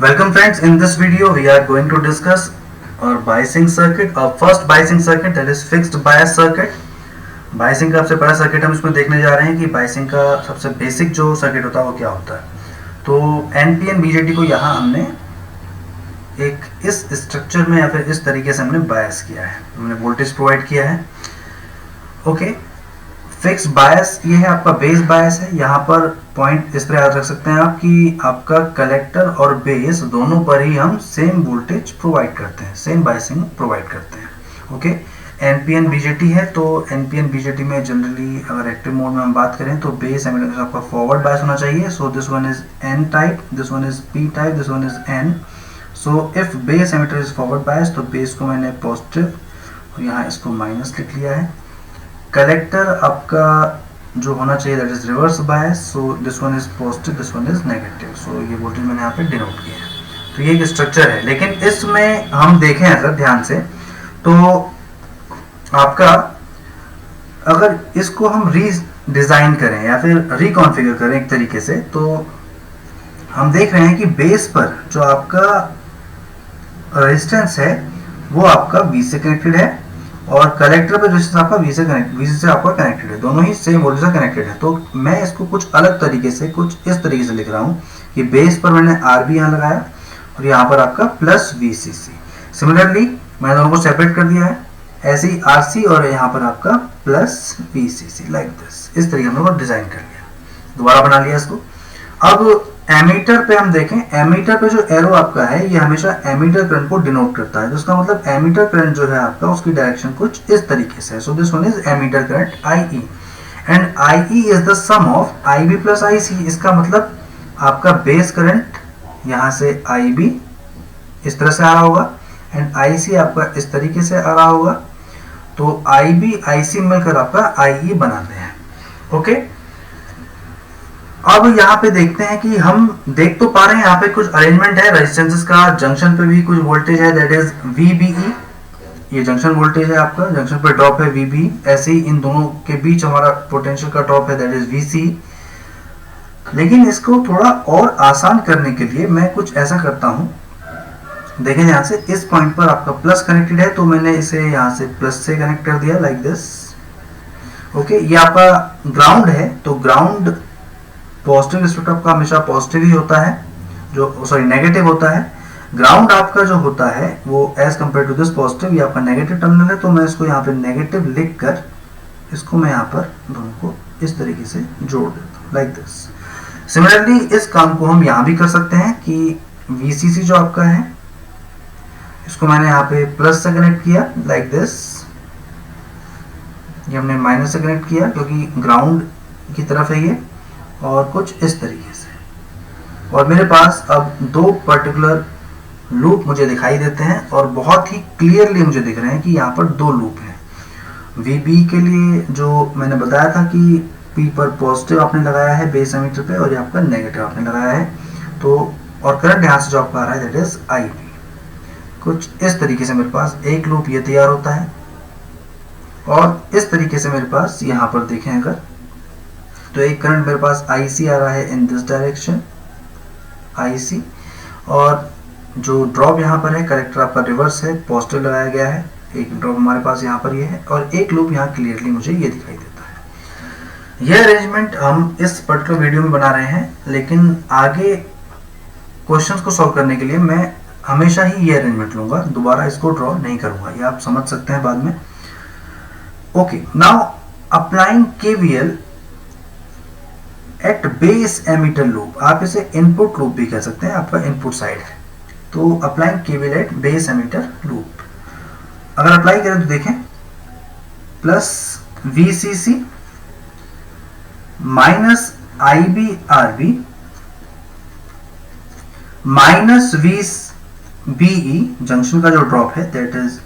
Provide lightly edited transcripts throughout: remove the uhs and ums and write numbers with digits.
Welcome friends, in this video we are going to discuss our biasing circuit, our first biasing circuit, that is fixed bias circuit. Biasing का सबसे बड़ा circuit हम इसमें देखने जा रहे हैं कि बाइसिंग का सबसे बेसिक जो सर्किट होता है वो क्या होता है। तो एनपीएन बीजेटी को यहाँ हमने एक इस स्ट्रक्चर में या फिर इस तरीके से हमने बायस किया है, हमने वोल्टेज प्रोवाइड किया है। ओके, फिक्स बायस ये है आपका बेस बायस है। यहाँ पर पॉइंट इस तरह याद रख सकते हैं आप कि आपका कलेक्टर और बेस दोनों पर ही हम सेम वोल्टेज प्रोवाइड करते हैं, सेम बायसिंग प्रोवाइड करते हैं। ओके, एनपीएन बीजेटी है तो एनपीएन बीजेटी में जनरली अगर एक्टिव मोड में हम बात करें तो बेस एमिटर आपका फॉरवर्ड बायस होना चाहिए। सो this one is an type, this one is P type, this one is an. So if base emitter is forward bias तो बेस को मैंने पॉजिटिव और यहाँ इसको माइनस लिख लिया है। कलेक्टर आपका जो होना चाहिए that is reverse bias, so this one is positive, this one is negative. So ये वोल्टेज मैंने यहाँ पे डिनोट किया है। तो ये एक स्ट्रक्चर है, लेकिन इसमें हम देखें अगर ध्यान से तो आपका अगर इसको हम रीडिजाइन करें या फिर रिकॉन्फ़िगर करें एक तरीके से, तो हम देख रहे हैं कि बेस पर जो आपका रेजिस्टेंस है वो आपका V से कनेक्टेड है और कलेक्टर पर रेजिस्टेंस आपका V से आपका कनेक्टेड है, दोनों ही सेम वोल्टेज से कनेक्टेड है। तो मैं इसको कुछ अलग तरीके से, कुछ इस तरीके से लिख रहा हूँ कि बेस पर मैंने RB यहाँ लगाया और यहाँ पर आपका प्लस VCC। सिमिलरली मैंने दोनों को सेपरेट कर दिया है, ऐसे ही RC और यहाँ पर आपका प्लस VCC लाइक दिस। इस तरीके हम लोग डिजाइन कर लिया, दोबारा बना लिया इसको। अब एमीटर पे हम देखें, एमीटर पे जो एरो आपका है ये हमेशा एमीटर करंट को डिनोट करता है। तो इसका मतलब एमीटर करंट जो है आपका उसकी डायरेक्शन कुछ इस तरीके से है। So this one is emitter current IE and IE is the sum of IB plus IC। इसका मतलब आपका बेस करंट यहाँ से IB इस तरह से आ रहा होगा एंड IC आपका इस तरीके से आ रहा होगा। तो IB IC मिलकर आपका IE बनाते हैं। ओके, अब यहाँ पे देखते हैं कि हम देख तो पा रहे हैं यहाँ पे कुछ अरेंजमेंट है रेजिस्टेंसेस का। जंक्शन पे भी कुछ वोल्टेज है दैट इज VBE, ये जंक्शन वोल्टेज है आपका, जंक्शन पे ड्रॉप है VB। ऐसे ही इन दोनों के बीच हमारा पोटेंशियल का ड्रॉप है दैट इज VC। लेकिन इसको थोड़ा और आसान करने के लिए मैं कुछ ऐसा करता हूँ, देखें ध्यान से, इस पॉइंट पर आपका प्लस कनेक्टेड है तो मैंने इसे यहाँ से प्लस से कनेक्ट कर दिया लाइक दिस। ओके, ये आपका ग्राउंड है तो ग्राउंड पॉजिटिव रिस्पेक्ट आपका हमेशा पॉजिटिव ही होता है, जो सॉरी नेगेटिव होता है। ग्राउंड आपका जो होता है वो as compare to this positive, ये आपका नेगेटिव टर्मिनल है। तो मैं इसको यहाँ पे नेगेटिव लिख कर इसको मैं यहाँ पर दोनों को इस तरीके से जोड़ देता हूँ लाइक दिस। सिमिलरली इस काम को हम यहाँ भी कर सकते हैं कि VCC जो आपका है इसको मैंने यहाँ पे प्लस से कनेक्ट किया लाइक दिस, ये हमने माइनस से कनेक्ट किया क्योंकि ग्राउंड की तरफ है ये, और कुछ इस तरीके से। और मेरे पास अब दो पर्टिकुलर लूप मुझे दिखाई देते हैं और बहुत ही क्लियरली मुझे दिख रहे हैं कि यहाँ पर दो लूप हैं। VB के लिए जो मैंने बताया था कि P पर पॉजिटिव आपने लगाया है बेस एमीटर पे और ये आपका नेगेटिव आपने लगाया है, तो और करंट यहाँ से जो आपका आ रहा है दैट इज IB। कुछ इस तरीके से मेरे पास एक लूप ये तैयार होता है और इस तरीके से मेरे पास यहाँ पर देखें अगर तो एक करंट मेरे पास IC आ रहा है इन दिस डायरेक्शन IC, और जो ड्रॉप यहाँ पर है कलेक्टर आपका रिवर्स है, पॉजिटिव लगाया गया है। एक ड्रॉप हमारे पास यहाँ पर ये है और एक लूप यहाँ क्लियरली मुझे ये दिखाई देता है। यह अरेंजमेंट हम इस पर्टिकुलर वीडियो में बना रहे हैं, लेकिन आगे क्वेश्चंस को सॉल्व करने के लिए मैं हमेशा ही ये अरेंजमेंट लूंगा, दोबारा इसको ड्रॉ नहीं करूंगा, ये आप समझ सकते हैं बाद में। Okay, now applying KVL at base emitter loop, आप इसे इनपुट लूप भी कह सकते हैं, आपका इनपुट साइड है। तो applying KVL at base emitter loop अगर अप्लाई करें तो देखें plus VCC minus IB RB minus VBE, junction का जो ड्रॉप है दैट इज,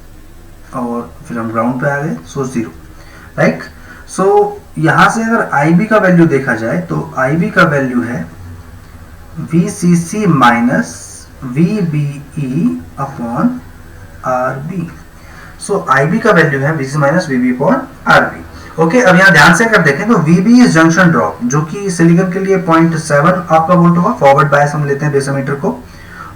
और फिर हम ग्राउंड पे आ गए, सो 0 राइट। सो यहां से अगर IB का वैल्यू देखा जाए तो IB का वैल्यू है VCC minus VBE upon RB। सो IB का वैल्यू है VCC minus VBE upon RB। Okay, अब यहाँ ध्यान से अगर देखें तो VB इज जंक्शन ड्रॉप, जो कि सिलिकॉन के लिए 0.7 आपका वोल्ट होगा। फॉरवर्ड बायस हम लेते हैं बेस एमीटर को,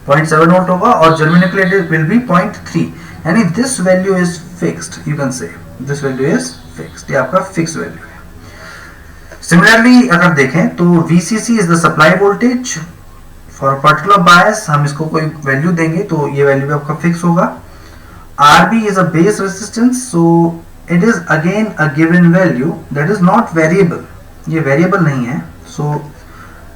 0.7 वोल्ट होगा और जर्मिनेटेड विल बी 0.3, यानी this value is fixed, you can say this value is fixed, ये आपका फिक्स वैल्यू है। सिमिलरली अगर देखें तो VCC is the supply voltage for particular bias, हम इसको कोई वैल्यू देंगे तो ये वैल्यू भी आपका फिक्स होगा। RB is a base resistance, so it is again a given value that is not variable, ये वेरिएबल नहीं है, so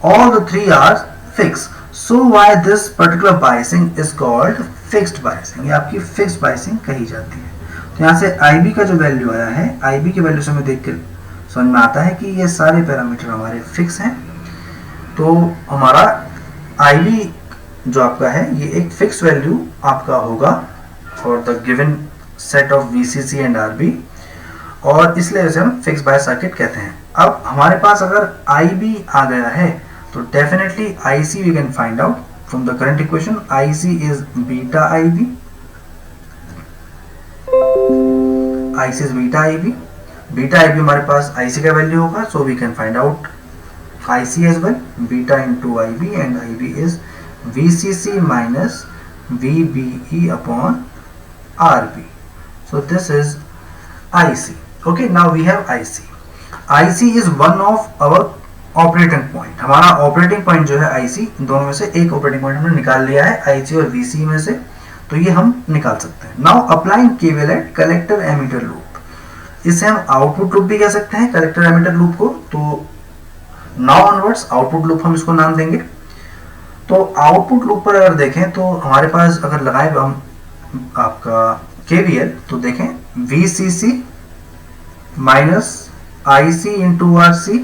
all the three are fix, so why this particular biasing is called fixed biasing, ये आपकी fixed biasing कही जाती है। तो यहाँ से IB का जो वैल्यू आया है, IB के वैल्यू से हमें देख के समझ में आता है कि ये सारे पैरामीटर हमारे फिक्स हैं, तो हमारा IB जो आपका है ये एक फिक्स वैल्यू आपका होगा for the given set of VCC and RB, और इसलिए इसे हम फिक्स बायस सर्किट कहते हैं। अब हमारे पास अगर IB आ गया है तो definitely IC we can find out from the current equation, IC is beta IB, IC is beta IB, beta IB हमारे पास IC का वैल्यू होगा, so we can find out IC as well, beta into IB, and IB is VCC minus VBE upon RB. So this is IC. Okay, now we have IC. IC is one of our operating point. हमारा operating point जो है IC, दोनों में से एक operating point हमने निकाल लिया है IC और VC में से, तो ये हम निकाल सकते हैं। Now applying KVL at collector emitter loop, इसे हम आउटपुट लूप भी कह सकते हैं कलेक्टर एमिटर लूप को, तो नाउ ऑनवर्ड्स आउटपुट लूप हम इसको नाम देंगे। तो आउटपुट लूप पर अगर देखें तो हमारे पास अगर लगाए हम आपका KVL, तो देखें VCC minus IC into RC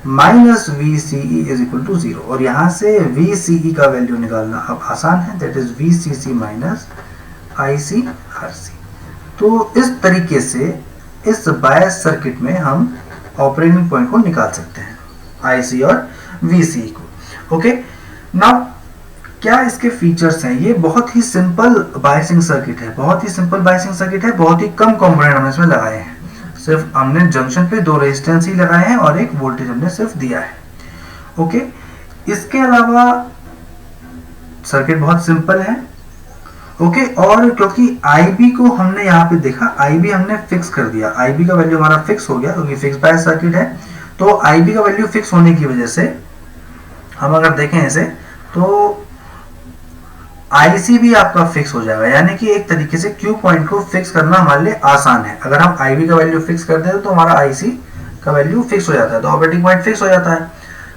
minus VCE is equal to 0, और यहां से VCE का वैल्यू निकालना अब आसान है, that is VCC minus IC RC। तो इस तरीके से इस बायस सर्किट में हम ऑपरेटिंग पॉइंट को निकाल सकते हैं IC और VCE को। ओके, नाउ क्या इसके फीचर्स हैं? ये बहुत ही सिंपल बायसिंग सर्किट है, बहुत ही सिंपल बायसिंग सर्किट है, बहुत ही कम कंपोनेंट हमने इसमें लगाए हैं, सिर्फ हमने जंक्शन पे 2 रेजिस्टेंस ही लगाए हैं और एक वोल्टेज हमने सिर्फ दिया है। ओके, इसके अलावा सर्किट बहुत सिंपल है। ओके, और क्योंकि IB को हमने यहाँ पे देखा, IB हमने फिक्स कर दिया, IB का वैल्यू हमारा फिक्स हो गया क्योंकि फिक्स बायस सर्किट है, तो IB का वैल्यू फिक्स होने की वजह से हम अगर देखें इसे तो IC भी आपका फिक्स हो जाएगा, यानी कि एक तरीके से Q पॉइंट को फिक्स करना हमारे लिए आसान है। अगर हम IB का वैल्यू फिक्स कर दें तो हमारा IC का वैल्यू फिक्स हो जाता है, तो ऑपरेटिंग पॉइंट फिक्स हो जाता है।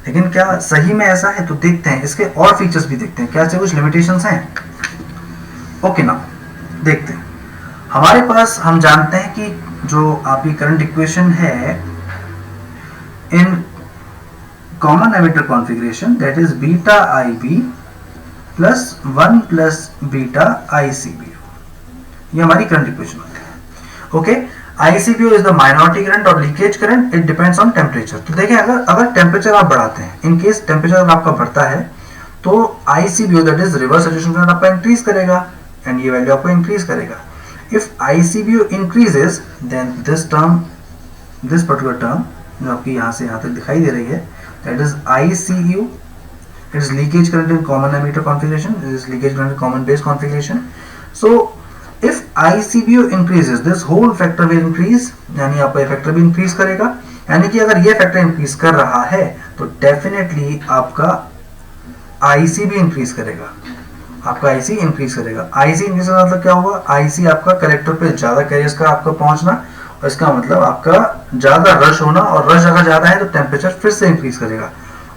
लेकिन क्या सही में ऐसा है? तो देखते हैं, इसके और फीचर्स भी देखते हैं, क्या से कुछ लिमिटेशंस हैं। ओके, ना देखते हैं। हमारे पास हम जानते हैं कि जो आपकी करंट इक्वेशन है in common emitter configuration, that is beta IB plus 1 plus beta ICBO, ये हमारी करंट इक्वेशन होती है। Okay, ICBO is the minority current और leakage current, it depends on temperature. तो देखें, अगर टेम्परेचर आप बढ़ाते हैं, इन केस टेम्परेचर आपका बढ़ता है तो ICBO that is reverse saturation current आपका इंक्रीज करेगा एंड ये वैल्यू आपको इंक्रीज करेगा। If ICBO increases then this term, this particular term जो आपकी यहाँ से यहाँ तक दिखाई दे रही है, that is ICU, it is leakage current in common emitter configuration, it is leakage current in common base configuration. So if ICBO increases, this whole factor will increase, यानी आपका ये फैक्टर भी इंक्रीज करेगा, यानी कि अगर ये फैक्टर इंक्रीज कर रहा है तो डेफिनेटली आपका IC भी इंक्रीज करेगा, आपका IC इंक्रीज करेगा। IC इंक्रीज का मतलब क्या होगा? IC आपका कलेक्टर पे ज्यादा कैरियर्स का आपका पहुंचना, और इसका मतलब आपका ज्यादा रश होना, और रश अगर ज्यादा है तो टेम्परेचर फिर से इंक्रीज करेगा,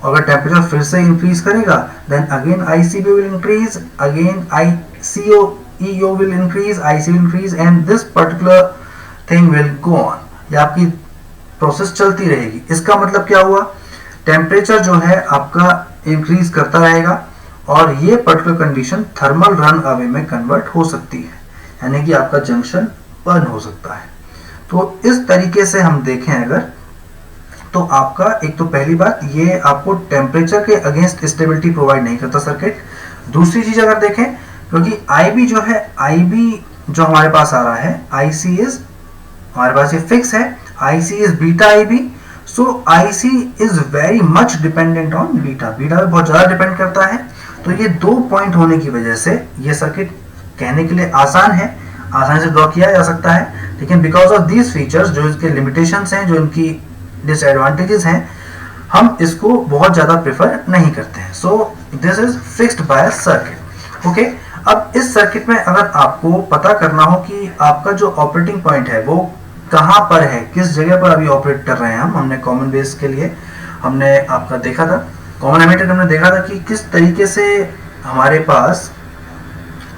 अगर टेम्परेचर फिर से इंक्रीज करेगा then again ICBO will increase, again ICO will increase, IC will increase and this particular thing will go on, ये आपकी प्रोसेस चलती रहेगी। इसका मतलब क्या हुआ? टेम्परेचर जो है आपका इंक्रीज करता रहेगा और ये particular condition thermal run away में कन्वर्ट हो सकती है, यानी कि आपका जंक्शन बर्न हो सकता है। तो इस तरीके से हम देखें अगर, तो आपका एक तो पहली बात, ये आपको टेम्परेचर के अगेंस्ट स्टेबिलिटी प्रोवाइड नहीं करता सर्किट। दूसरी चीज अगर देखें, क्योंकि IB जो है, IB जो हमारे पास आ रहा है, IC इज हमारे पास ये फिक्स है, IC is beta IB, so IC is very much dependent on beta, beta पे बहुत ज़्यादा डिपेंड करता है। तो ये 2 पॉइंट होने की वजह से ये सर्किट कहने के लिए आसान है, आसानी से ड्रॉ किया जा सकता है, लेकिन बिकॉज ऑफ दीज फीचर्स, जो इसके लिमिटेशंस हैं, जो इनकी डिसएडवांटेजेस हैं, हम इसको बहुत ज़्यादा प्रेफर नहीं करते हैं। सो this is fixed bias circuit. Okay, अब इस सर्किट में अगर आपको पता करना हो कि आपका जो ऑपरेटिंग पॉइंट है वो कहाँ पर है, किस जगह पर अभी ऑपरेट कर रहे हैं हमने कॉमन बेस के लिए हमने आपका देखा था, कॉमन एमिटर हमने देखा था कि किस तरीके से हमारे पास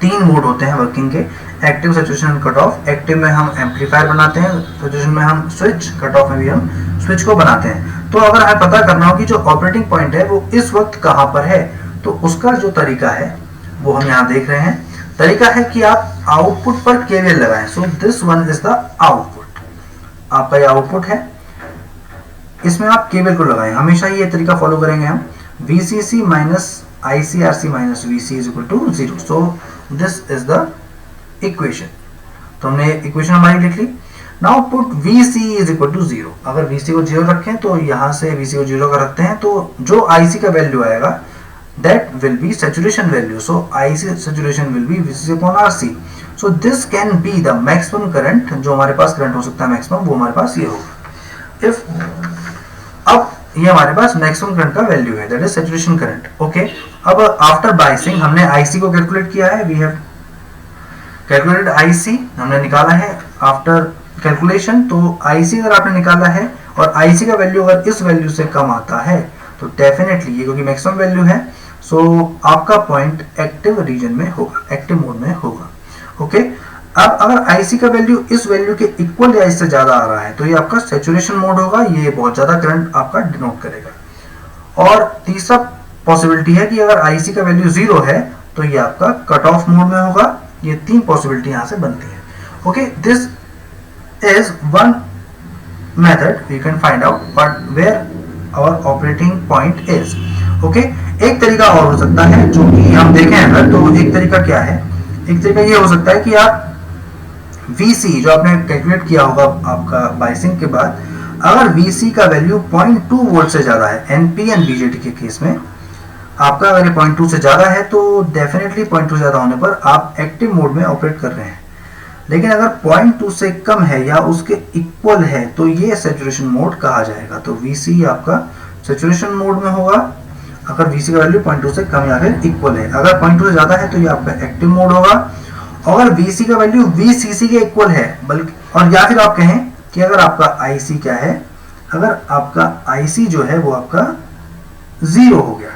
3 मोड होते हैं वर्किंग के, active, saturation, cut off. Active में हम एम्पलीफायर बनाते हैं, सैचुरेशन में हम स्विच, कट ऑफ में भी हम स्विच को बनाते हैं। तो अगर हमें पता करना हो कि जो ऑपरेटिंग पॉइंट है वो इस वक्त कहाँ पर है, तो उसका जो तरीका है वो हम यहाँ देख रहे हैं। तरीका है कि आप आउटपुट पर केवीएल लगाएं। सो this one is the output, आपका ये आउटपुट है, इसमें आप केवीएल को लगाएं। हमेशा ये तरीका फॉलो करेंगे हम। VCC minus ICRC minus VC is equal to 0। So this is the equation. तो हमने इक्वेशन हमारी लिख ली। Now put VC is equal to 0। अगर VC को 0 रखें तो यहाँ से VC को 0 का रखते हैं, तो जो IC का वैल्यू आएगा that will be saturation value. So IC saturation will be VC upon RC. So this can be the maximum current, जो हमारे पास करंट हो सकता है मैक्सिमम, वो हमारे पास ये होगा। If अब ये हमारे पास मैक्सिमम करंट का वैल्यू है, that is saturation current. Okay. अब आफ्टर बाइसिंग हमने IC को कैलकुलेट किया है, we have calculated IC, हमने निकाला है आफ्टर कैलकुलेशन। तो IC अगर आपने निकाला है और IC का वैल्यू अगर इस वैल्यू से कम आता है तो डेफिनेटली ये क्योंकि मैक्सिमम वैल्यू है, सो आपका पॉइंट एक्टिव रीजन में होगा, एक्टिव मोड में होगा। ओके, अब अगर आईसी का वैल्यू इस वैल्यू के इक्वल या इससे ज्यादा आ रहा है तो ये आपका सैचुरेशन मोड होगा, ये बहुत ज्यादा करंट आपका डिनोट करेगा। और तीसरा पॉसिबिलिटी है कि अगर आईसी का वैल्यू 0 है तो ये आपका कट ऑफ मोड में होगा। ये 3 पॉसिबिलिटी यहां से बनती है। Okay, this is one method we can find out but where our operating point is. Okay, एक तरीका और हो सकता है जो कि हम देखें अगर, तो एक तरीका क्या है, एक तरीका ये हो सकता है कि आप VC जो आपने कैलकुलेट किया होगा आपका बाइसिंग के बाद, अगर VC का वैल्यू 0.2 वोल्ट से ज्यादा है, NPN BJT के केस में आपका अगर ये 0.2 से ज्यादा है तो डेफिनेटली 0.2 से ज्यादा होने पर आप एक्टिव मोड में ऑपरेट कर रहे हैं। लेकिन अगर 0.2 से कम है या उसके इक्वल है तो ये सैचुरेशन मोड कहा जाएगा। तो VC आपका सैचुरेशन मोड में होगा अगर VC का वैल्यू 0.2 से कम या फिर इक्वल है। अगर 0.2 से ज्यादा है तो ये आपका एक्टिव मोड होगा। अगर VC का वैल्यू VCC के इक्वल है, बल्कि और या फिर आप कहें कि अगर आपका IC क्या है, अगर आपका IC जो है वो आपका 0 हो गया,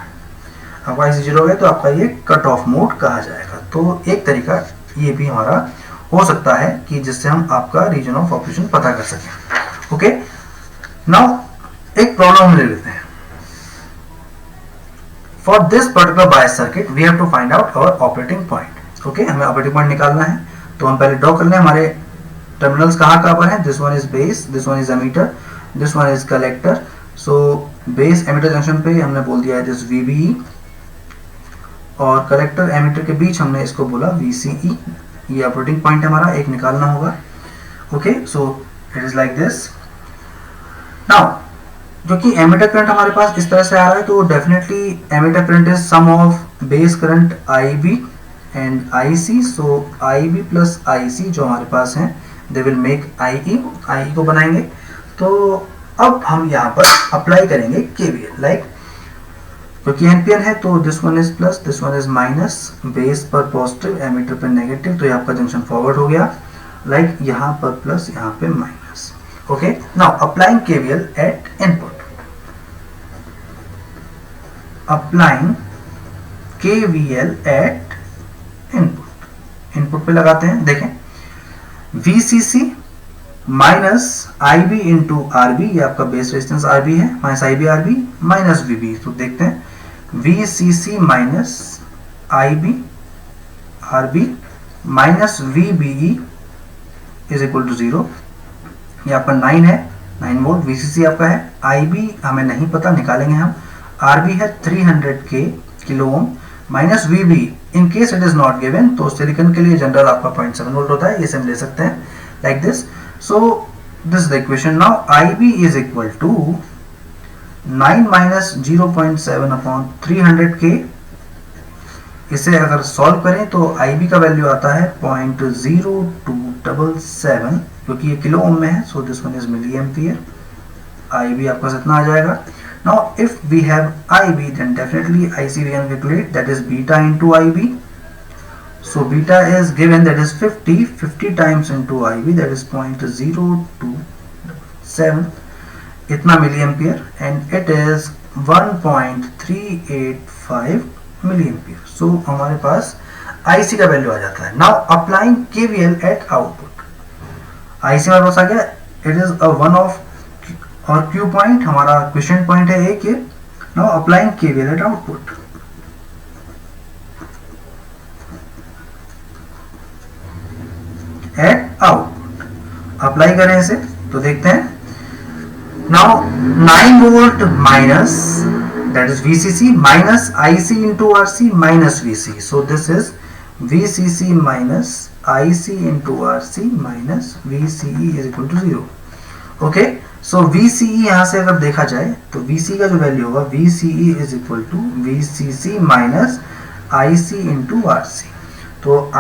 आपका IC 0 हो गया तो आपका ये कट ऑफ मोड कहा जाएगा। तो एक तरीका ये भी हमारा हो सकता है कि जिससे हम आपका रीजन ऑफ ऑपरेशन पता कर सकें। ओके, नाउ एक प्रॉब्लम ले लेते हैं। For this particular bias circuit, we have to find out our operating point. Okay, हमें operating point निकालना है, तो हम पहले ड्रॉ कर लें हमारे टर्मिनल्स कहाँ पर हैं। This one is base, this one is emitter, this one is collector. So base emitter junction पे हमने बोल दिया है this VBE और कलेक्टर एमिटर के बीच हमने इसको बोला VCE। ये ऑपरेटिंग पॉइंट हमारा एक निकालना होगा। Okay, so it is like this. Now जो कि एमिटर करंट हमारे पास इस तरह से आ रहा है तो definitely emitter current is sum of base current IB and IC। So IB plus IC जो हमारे पास हैं दे विल मेक IE को बनाएंगे। तो अब हम यहाँ पर अप्लाई करेंगे KVL, लाइक क्योंकि NPN है तो this one is plus, this one is minus, base पर पॉजिटिव, एमिटर पर नेगेटिव, तो ये आपका जंक्शन फॉरवर्ड हो गया, लाइक यहाँ पर प्लस, यहाँ पे minus. Okay, now applying KVL at input, applying KVL at input, input पे लगाते हैं। देखें VCC minus IB into RB, ये आपका बेस रेजिस्टेंस RB है, minus IB RB minus VB। तो देखते हैं VCC minus IB RB minus VBE is equal to 0। ये आपका 9 है, 9 वोल्ट। VCC आपका है, IB हमें नहीं पता, निकालेंगे हम। RB है 300K kilo ohm minus VB in case it is not given, तो सिलिकॉन के लिए जनरल आपका 0.7 वोल्ट होता है, ये हम ले सकते हैं like this. So this is the equation. Now IB is equal to 9 minus 0.7 upon 300k. इसे अगर सॉल्व करें तो IB का वैल्यू आता है 0.0277, क्योंकि ये किलो ओम में है, so this one is milli ampere. IB आपका इतना आ जाएगा. Now if we have IB, then definitely IC we can calculate, that is beta into IB. So beta is given, that is 50 times into IB, that is 0.0277, इतना milli ampere, and it is 1.385 milli ampere. So हमारे पास IC का value आ जाता है. Now applying KVL at output, IC हमारे पास आ गया. It is a one of और Q पॉइंट हमारा क्वेश्चन पॉइंट है एक ये. Now applying KVL at output. At output apply करें इसे तो देखते हैं. Now 9 volt minus, that is VCC, minus IC into RC minus VC. So this is VCC minus IC into RC minus VCE is equal to 0. Okay, so VCE यहां से अगर देखा जाए तो VC का जो वैल्यू होगा, VCE is equal to VCC minus IC into RC. तो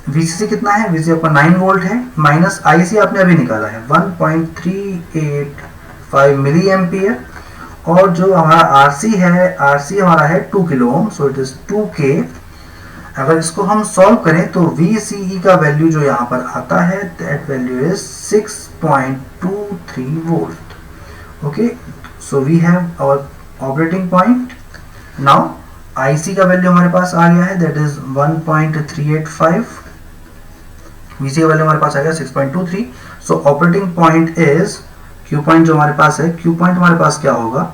VCC कितना है? VCC आपका 9 वोल्ट है, माइनस IC आपने अभी निकाला है 1.385 मिली एम्पियर, और जो हमारा RC है, RC हमारा है 2 kilo ohm, so it is 2K. अगर इसको हम सॉल्व करें तो VCE का वैल्यू जो यहाँ पर आता है, that value is 6.23 volt. Okay, so we have our operating point. Now IC का वैल्यू हमारे पास आ गया है, दैट इज 1.385. VC का वैल्यू हमारे पास आ गया 6.23. So operating point is Q point जो हमारे पास है, Q पॉइंट हमारे पास क्या होगा?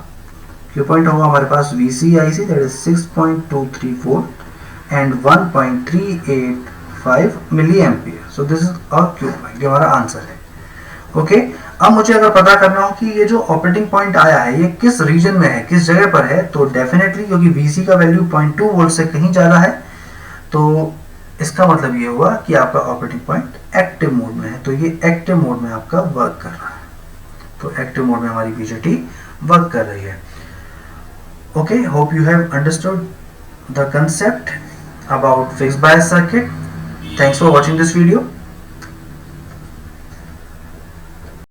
Q पॉइंट होगा हमारे पास VC IC, that is 6.23 volt and 1.385 milli ampere. So this is a Q point, ये हमारा आंसर है. ओके, अब मुझे अगर पता करना हो कि ये जो ऑपरेटिंग पॉइंट आया है ये किस रीजन में है, किस जगह पर है, तो डेफिनेटली क्योंकि VC का वैल्यू 0.2 वोल्ट से कहीं ज़्यादा है, तो इसका मतलब ये हुआ कि आपका ऑपरेटिंग पॉइंट एक्टिव मोड में है. तो ये एक्टिव मोड में आपका वर्क कर रहा है. तो एक्टिव मोड में हमारी BJT वर्क कर रही है. Okay, hope you have understood the concept about fixed bias circuit. Thanks for watching this video.